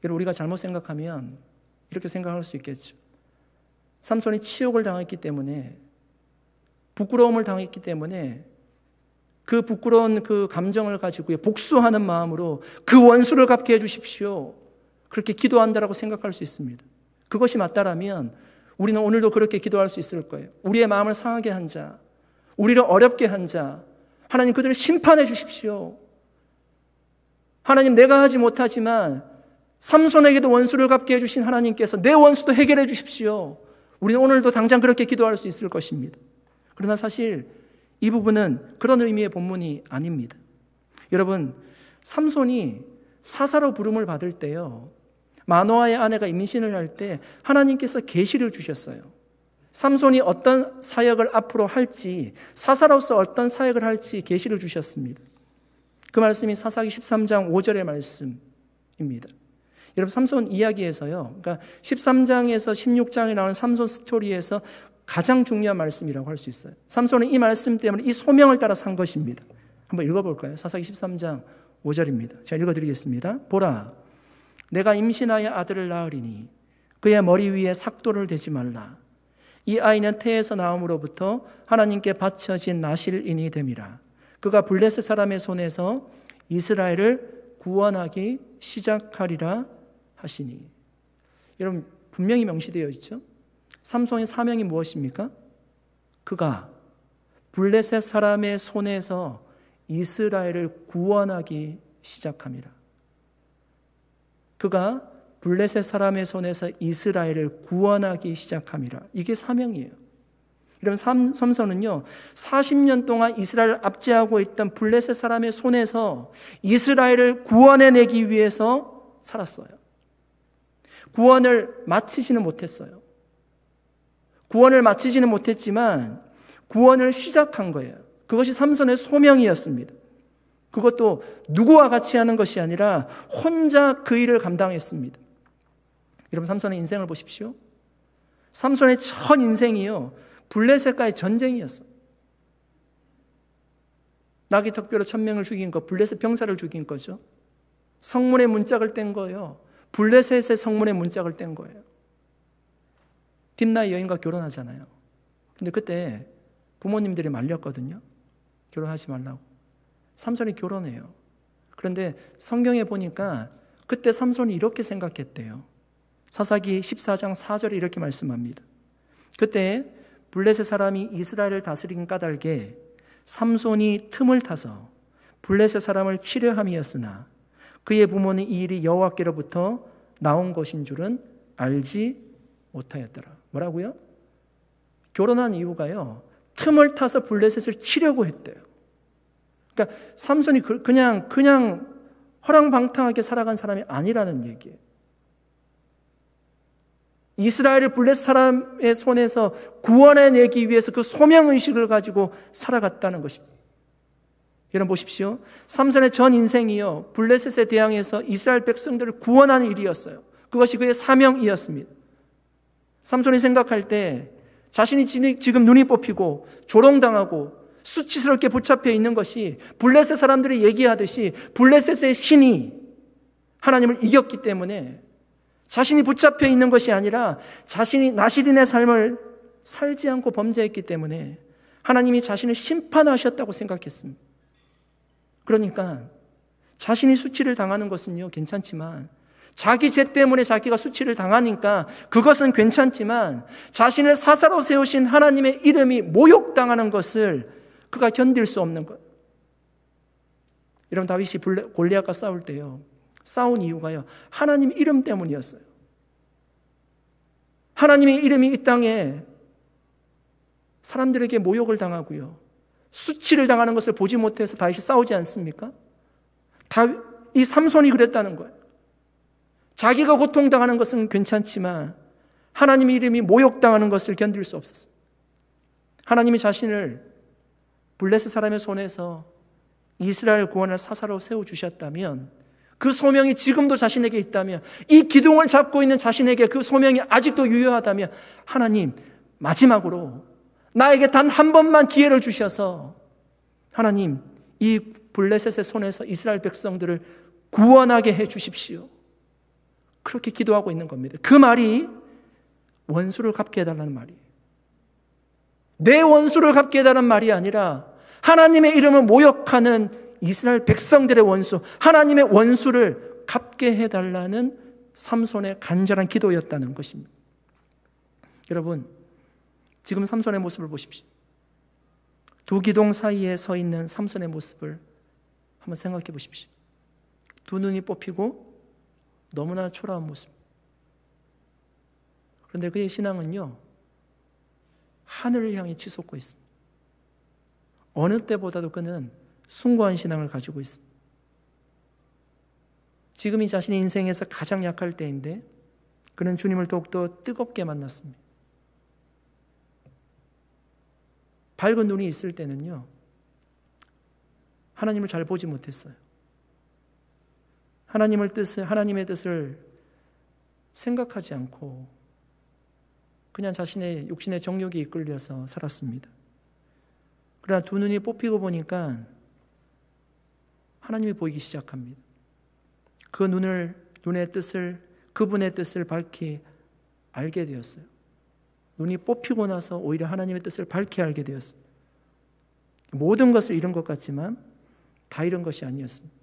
S1: 여러분, 우리가 잘못 생각하면 이렇게 생각할 수 있겠죠. 삼손이 치욕을 당했기 때문에, 부끄러움을 당했기 때문에 그 부끄러운 그 감정을 가지고 복수하는 마음으로 그 원수를 갚게 해주십시오, 그렇게 기도한다라고 생각할 수 있습니다. 그것이 맞다라면 우리는 오늘도 그렇게 기도할 수 있을 거예요. 우리의 마음을 상하게 한 자, 우리를 어렵게 한 자, 하나님 그들을 심판해 주십시오. 하나님, 내가 하지 못하지만 삼손에게도 원수를 갚게 해주신 하나님께서 내 원수도 해결해 주십시오. 우리는 오늘도 당장 그렇게 기도할 수 있을 것입니다. 그러나 사실 이 부분은 그런 의미의 본문이 아닙니다. 여러분, 삼손이 사사로 부름을 받을 때요, 마노아의 아내가 임신을 할 때 하나님께서 계시를 주셨어요. 삼손이 어떤 사역을 앞으로 할지, 사사로서 어떤 사역을 할지 계시를 주셨습니다. 그 말씀이 사사기 13장 5절의 말씀입니다. 여러분, 삼손 이야기에서요, 그러니까 13장에서 16장에 나오는 삼손 스토리에서 가장 중요한 말씀이라고 할 수 있어요. 삼손은 이 말씀 때문에 이 소명을 따라 산 것입니다. 한번 읽어볼까요? 사사기 13장 5절입니다. 제가 읽어드리겠습니다. 보라, 내가 임신하여 아들을 낳으리니 그의 머리 위에 삭도를 대지 말라. 이 아이는 태에서 나옴으로부터 하나님께 바쳐진 나실인이 됨이라. 그가 블레셋 사람의 손에서 이스라엘을 구원하기 시작하리라 하시니. 여러분, 분명히 명시되어 있죠. 삼손의 사명이 무엇입니까? 그가 블레셋 사람의 손에서 이스라엘을 구원하기 시작합니다. 그가 블레셋 사람의 손에서 이스라엘을 구원하기 시작합니다. 이게 사명이에요. 여러분, 삼손은요, 40년 동안 이스라엘을 압제하고 있던 블레셋 사람의 손에서 이스라엘을 구원해내기 위해서 살았어요. 구원을 마치지는 못했어요. 구원을 마치지는 못했지만 구원을 시작한 거예요. 그것이 삼손의 소명이었습니다. 그것도 누구와 같이 하는 것이 아니라 혼자 그 일을 감당했습니다. 여러분, 삼손의 인생을 보십시오. 삼손의 첫 인생이요, 블레셋과의 전쟁이었어요. 나귀 턱뼈로 1000명을 죽인 거, 블레셋 병사를 죽인 거죠. 성문의 문짝을 뗀 거예요. 블레셋의 성문의 문짝을 뗀 거예요. 딥나의 여인과 결혼하잖아요. 근데 그때 부모님들이 말렸거든요. 결혼하지 말라고. 삼손이 결혼해요. 그런데 성경에 보니까 그때 삼손이 이렇게 생각했대요. 사사기 14장 4절에 이렇게 말씀합니다. 그때 블레셋 사람이 이스라엘을 다스린 까닭에 삼손이 틈을 타서 블레셋 사람을 치려 함이었으나 그의 부모는 이 일이 여호와께로부터 나온 것인 줄은 알지 못하였더라. 뭐라고요? 결혼한 이유가요, 틈을 타서 블레셋을 치려고 했대요. 그러니까 삼손이 그냥 허랑방탕하게 살아간 사람이 아니라는 얘기예요. 이스라엘을 블레셋 사람의 손에서 구원해내기 위해서 그 소명의식을 가지고 살아갔다는 것입니다. 여러분 보십시오. 삼손의 전 인생이요, 블레셋에 대항해서 이스라엘 백성들을 구원하는 일이었어요. 그것이 그의 사명이었습니다. 삼손이 생각할 때 자신이 지금 눈이 뽑히고 조롱당하고 수치스럽게 붙잡혀 있는 것이 블레셋 사람들이 얘기하듯이 블레셋의 신이 하나님을 이겼기 때문에 자신이 붙잡혀 있는 것이 아니라 자신이 나시린의 삶을 살지 않고 범죄했기 때문에 하나님이 자신을 심판하셨다고 생각했습니다. 그러니까 자신이 수치를 당하는 것은요, 괜찮지만 자기 죄 때문에 자기가 수치를 당하니까 그것은 괜찮지만 자신을 사사로 세우신 하나님의 이름이 모욕당하는 것을 그가 견딜 수 없는 것. 여러분, 다윗이 골리앗과 싸울 때요, 싸운 이유가요, 하나님 이름 때문이었어요. 하나님의 이름이 이 땅에 사람들에게 모욕을 당하고요, 수치를 당하는 것을 보지 못해서 다윗이 싸우지 않습니까? 이 삼손이 그랬다는 거예요. 자기가 고통당하는 것은 괜찮지만 하나님의 이름이 모욕당하는 것을 견딜 수 없었습니다. 하나님이 자신을 블레셋 사람의 손에서 이스라엘 구원을 사사로 세워주셨다면, 그 소명이 지금도 자신에게 있다면, 이 기둥을 잡고 있는 자신에게 그 소명이 아직도 유효하다면, 하나님 마지막으로 나에게 단 한 번만 기회를 주셔서 하나님 이 블레셋의 손에서 이스라엘 백성들을 구원하게 해 주십시오. 그렇게 기도하고 있는 겁니다. 그 말이 원수를 갚게 해달라는 말이에요. 내 원수를 갚게 해달라는 말이 아니라 하나님의 이름을 모욕하는 이스라엘 백성들의 원수, 하나님의 원수를 갚게 해달라는 삼손의 간절한 기도였다는 것입니다. 여러분, 지금 삼손의 모습을 보십시오. 두 기둥 사이에 서 있는 삼손의 모습을 한번 생각해 보십시오. 두 눈이 뽑히고 너무나 초라한 모습. 그런데 그의 신앙은요, 하늘을 향해 치솟고 있습니다. 어느 때보다도 그는 숭고한 신앙을 가지고 있습니다. 지금이 자신의 인생에서 가장 약할 때인데 그는 주님을 더욱더 뜨겁게 만났습니다. 밝은 눈이 있을 때는요, 하나님을 잘 보지 못했어요. 하나님의 뜻을 생각하지 않고 그냥 자신의 욕심의 정욕이 이끌려서 살았습니다. 그러나 두 눈이 뽑히고 보니까 하나님이 보이기 시작합니다. 그 눈의 뜻을, 그분의 뜻을 밝히 알게 되었어요. 눈이 뽑히고 나서 오히려 하나님의 뜻을 밝히 알게 되었습니다. 모든 것을 잃은 것 같지만 다 잃은 것이 아니었습니다.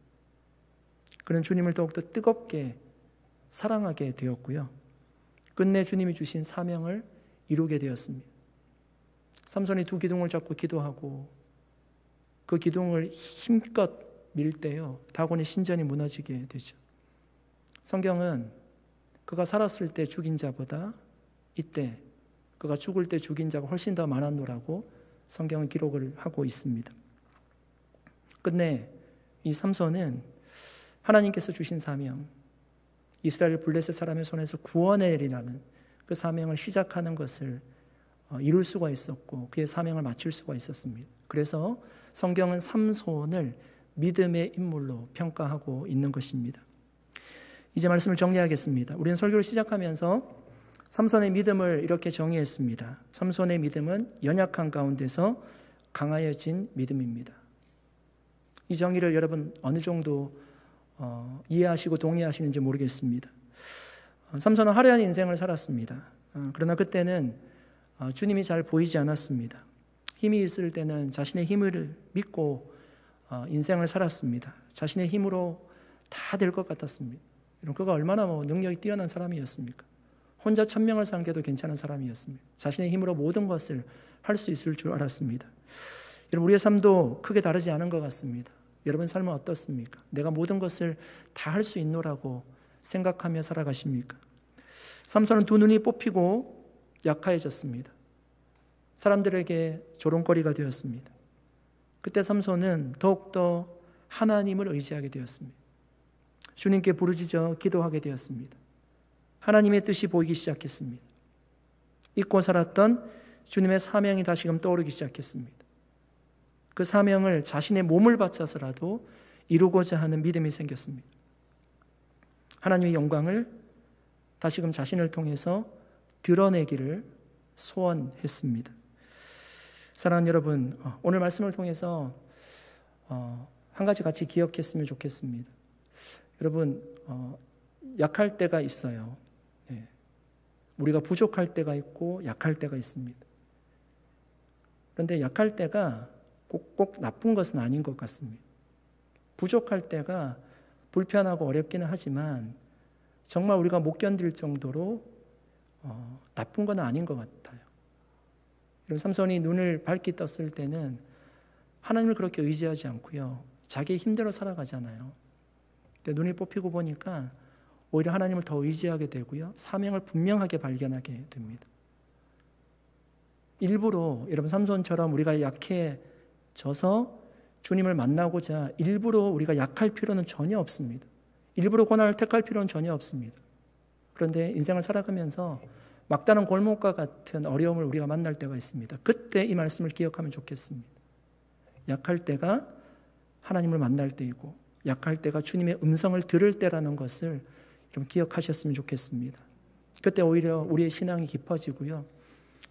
S1: 그는 주님을 더욱더 뜨겁게 사랑하게 되었고요, 끝내 주님이 주신 사명을 이루게 되었습니다. 삼손이 두 기둥을 잡고 기도하고 그 기둥을 힘껏 밀 때요, 다곤의 신전이 무너지게 되죠. 성경은 그가 살았을 때 죽인 자보다 이때 그가 죽을 때 죽인 자가 훨씬 더 많았노라고 성경은 기록을 하고 있습니다. 끝내 이 삼손은 하나님께서 주신 사명, 이스라엘 블레셋 사람의 손에서 구원해내리라는 그 사명을 시작하는 것을 이룰 수가 있었고 그의 사명을 마칠 수가 있었습니다. 그래서 성경은 삼손을 믿음의 인물로 평가하고 있는 것입니다. 이제 말씀을 정리하겠습니다. 우리는 설교를 시작하면서 삼손의 믿음을 이렇게 정의했습니다. 삼손의 믿음은 연약한 가운데서 강하여진 믿음입니다. 이 정의를 여러분 어느 정도 이해하시고 동의하시는지 모르겠습니다. 삼손은 화려한 인생을 살았습니다. 그러나 그때는 주님이 잘 보이지 않았습니다. 힘이 있을 때는 자신의 힘을 믿고 인생을 살았습니다. 자신의 힘으로 다 될 것 같았습니다. 그가 얼마나 능력이 뛰어난 사람이었습니까? 혼자 1000명을 상대도 괜찮은 사람이었습니다. 자신의 힘으로 모든 것을 할 수 있을 줄 알았습니다. 여러분, 우리의 삶도 크게 다르지 않은 것 같습니다. 여러분 삶은 어떻습니까? 내가 모든 것을 다 할 수 있노라고 생각하며 살아가십니까? 삼손은 두 눈이 뽑히고 약해졌습니다. 사람들에게 조롱거리가 되었습니다. 그때 삼손은 더욱더 하나님을 의지하게 되었습니다. 주님께 부르짖어 기도하게 되었습니다. 하나님의 뜻이 보이기 시작했습니다. 잊고 살았던 주님의 사명이 다시금 떠오르기 시작했습니다. 그 사명을 자신의 몸을 바쳐서라도 이루고자 하는 믿음이 생겼습니다. 하나님의 영광을 다시금 자신을 통해서 드러내기를 소원했습니다. 사랑하는 여러분, 오늘 말씀을 통해서 한 가지 같이 기억했으면 좋겠습니다. 여러분, 약할 때가 있어요. 우리가 부족할 때가 있고 약할 때가 있습니다. 그런데 약할 때가 꼭 나쁜 것은 아닌 것 같습니다. 부족할 때가 불편하고 어렵기는 하지만 정말 우리가 못 견딜 정도로 나쁜 건 아닌 것 같아요. 삼손이 눈을 밝게 떴을 때는 하나님을 그렇게 의지하지 않고요, 자기의 힘대로 살아가잖아요. 근데 눈이 뽑히고 보니까 오히려 하나님을 더 의지하게 되고요, 사명을 분명하게 발견하게 됩니다. 일부러 여러분 삼손처럼 우리가 약해져서 주님을 만나고자 일부러 우리가 약할 필요는 전혀 없습니다. 일부러 고난을 택할 필요는 전혀 없습니다. 그런데 인생을 살아가면서 막다른 골목과 같은 어려움을 우리가 만날 때가 있습니다. 그때 이 말씀을 기억하면 좋겠습니다. 약할 때가 하나님을 만날 때이고 약할 때가 주님의 음성을 들을 때라는 것을 좀 기억하셨으면 좋겠습니다. 그때 오히려 우리의 신앙이 깊어지고요,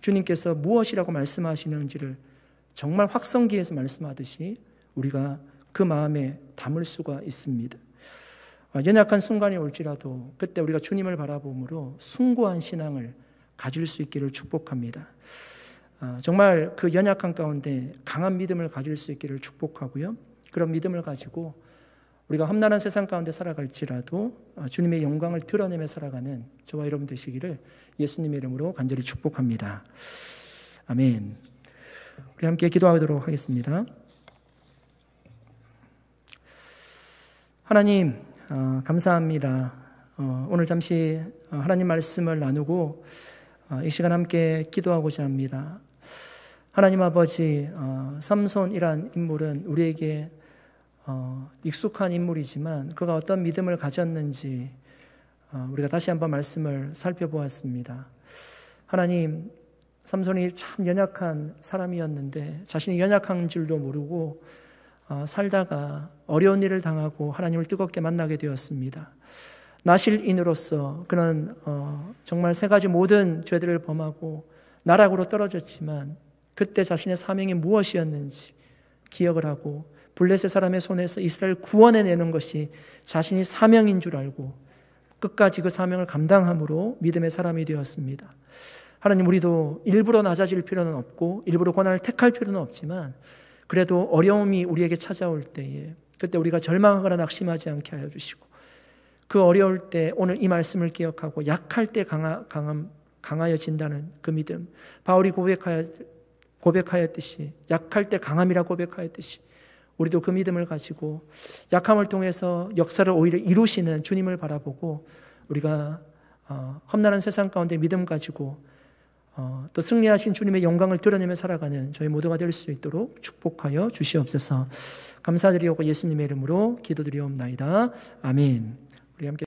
S1: 주님께서 무엇이라고 말씀하시는지를 정말 확성기에서 말씀하듯이 우리가 그 마음에 담을 수가 있습니다. 연약한 순간이 올지라도 그때 우리가 주님을 바라봄으로 숭고한 신앙을 가질 수 있기를 축복합니다. 정말 그 연약한 가운데 강한 믿음을 가질 수 있기를 축복하고요, 그런 믿음을 가지고 우리가 험난한 세상 가운데 살아갈지라도 주님의 영광을 드러내며 살아가는 저와 여러분 되시기를 예수님의 이름으로 간절히 축복합니다. 아멘. 우리 함께 기도하도록 하겠습니다. 하나님, 감사합니다. 오늘 잠시 하나님 말씀을 나누고 이 시간 함께 기도하고자 합니다. 하나님 아버지, 삼손이란 인물은 우리에게 익숙한 인물이지만 그가 어떤 믿음을 가졌는지 우리가 다시 한번 말씀을 살펴보았습니다. 하나님, 삼손이 참 연약한 사람이었는데 자신이 정약한 줄도 모르고 살다가 어려운 일을 당하고 하나님을 뜨겁게 만나게 되었습니다. 나실인으로서 그는 정말 세 가지 모든 죄들을 범하고 나락으로 떨어졌지만 그때 자신의 사명이 무엇이었는지 기억을 하고 블레셋 사람의 손에서 이스라엘 구원해내는 것이 자신이 사명인 줄 알고 끝까지 그 사명을 감당함으로 믿음의 사람이 되었습니다. 하나님, 우리도 일부러 낮아질 필요는 없고 일부러 고난을 택할 필요는 없지만 그래도 어려움이 우리에게 찾아올 때에 그때 우리가 절망하거나 낙심하지 않게 하여 주시고 그 어려울 때 오늘 이 말씀을 기억하고 약할 때 강하여진다는 그 믿음, 바울이 고백하였듯이 약할 때 강함이라 고백하였듯이 우리도 그 믿음을 가지고 약함을 통해서 역사를 오히려 이루시는 주님을 바라보고 우리가 험난한 세상 가운데 믿음 가지고 또 승리하신 주님의 영광을 드러내며 살아가는 저희 모두가 될 수 있도록 축복하여 주시옵소서. 감사드리고 예수님의 이름으로 기도드리옵나이다. 아멘. 우리 함께